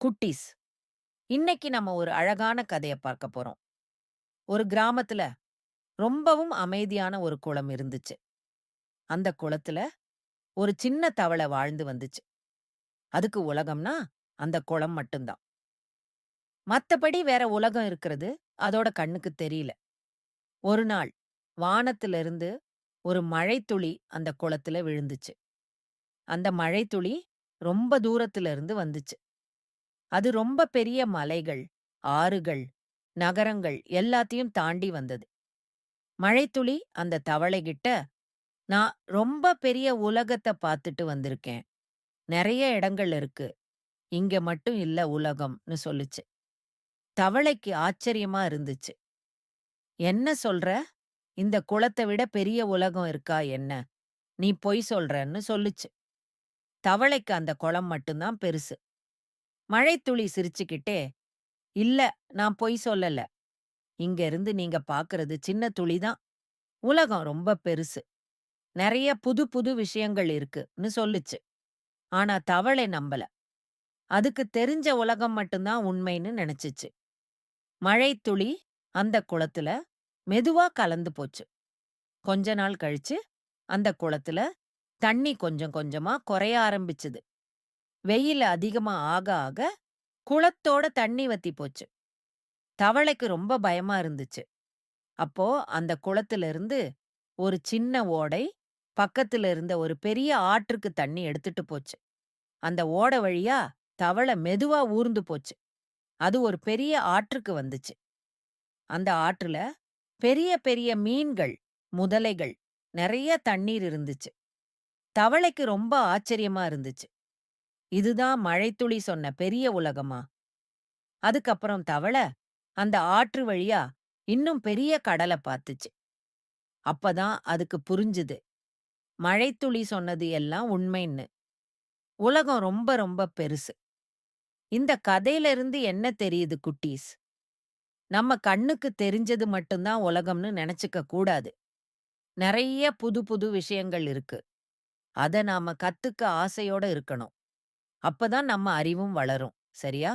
குட்டீஸ், இன்னைக்கு நம்ம ஒரு அழகான கதைய பார்க்க போறோம். ஒரு கிராமத்துல ரொம்பவும் அமைதியான ஒரு குளம் இருந்துச்சு. அந்த குளத்துல ஒரு சின்ன தவளை வாழ்ந்து வந்துச்சு. அதுக்கு உலகம்னா அந்த குளம் மட்டும் தான். மத்தபடி வேற உலகம் இருக்கிறது அதோட கண்ணுக்கு தெரியல. ஒரு நாள் வானத்திலிருந்து ஒரு மழைத்துளி அந்த குளத்துல விழுந்துச்சு. அந்த மழைத்துளி ரொம்ப தூரத்துல இருந்து வந்துச்சு. அது ரொம்ப பெரிய மலைகள், ஆறுகள், நகரங்கள் எல்லாத்தையும் தாண்டி வந்தது. மழைத்துளி அந்த தவளைகிட்ட, "நான் ரொம்ப பெரிய உலகத்த பாத்துட்டு வந்திருக்கேன். நெறைய இடங்கள் இருக்கு. இங்க மட்டும் இல்ல உலகம்னு" சொல்லுச்சு. தவளைக்கு ஆச்சரியமா இருந்துச்சு. "என்ன சொல்ற? இந்த குளத்த விட பெரிய உலகம் இருக்கா என்ன? நீ பொய் சொல்றன்னு" சொல்லுச்சு. தவளைக்கு அந்த குளம் மட்டும் தான் பெருசு. மழைத்துளி சிரிச்சுக்கிட்டே, "இல்ல, நான் பொய் சொல்லல. இங்க இருந்து நீங்க பாக்குறது சின்ன துளி தான். உலகம் ரொம்ப பெருசு. நெறைய புது புது விஷயங்கள் இருக்குன்னு" சொல்லுச்சு. ஆனா தவளை நம்பல. அதுக்கு தெரிஞ்ச உலகம் மட்டும் தான் உண்மைன்னு நெனச்சுச்சு. மழைத்துளி அந்த குளத்துல மெதுவா கலந்து போச்சு. கொஞ்ச நாள் கழிச்சு அந்த குளத்துல தண்ணி கொஞ்சம் கொஞ்சமா குறைய ஆரம்பிச்சுது. வெயில் அதிகமா ஆக ஆக குளத்தோட தண்ணி வத்தி போச்சு. தவளைக்கு ரொம்ப பயமா இருந்துச்சு. அப்போ அந்த குளத்துல இருந்து ஒரு சின்ன ஓடை பக்கத்துல இருந்த ஒரு பெரிய ஆற்றுக்கு தண்ணி எடுத்துட்டு போச்சு. அந்த ஓடை வழியா தவளை மெதுவா ஊர்ந்து போச்சு. அது ஒரு பெரிய ஆற்றுக்கு வந்துச்சு. அந்த ஆற்றுல பெரிய பெரிய மீன்கள், முதலைகள், நெறைய தண்ணீர் இருந்துச்சு. தவளைக்கு ரொம்ப ஆச்சரியமா இருந்துச்சு. இதுதான் மழைத்துளி சொன்ன பெரிய உலகமா? அதுக்கப்புறம் தவளை அந்த ஆற்று வழியா இன்னும் பெரிய கடல பாத்துச்சு. அப்பதான் அதுக்கு புரிஞ்சுது. மழைத்துளி சொன்னது எல்லாம் உண்மைன்னு. உலகம் ரொம்ப ரொம்ப பெருசு. இந்த கதையில இருந்து என்ன தெரியுது குட்டீஸ்? நம்ம கண்ணுக்கு தெரிஞ்சது மட்டும் தான் உலகம்னு நெனச்சுக்க கூடாது. நெறைய புது புது விஷயங்கள் இருக்கு. அத நாம கத்துக்க ஆசையோட இருக்கணும். அப்பதான் நம்ம அறிவும் வளரும். சரியா?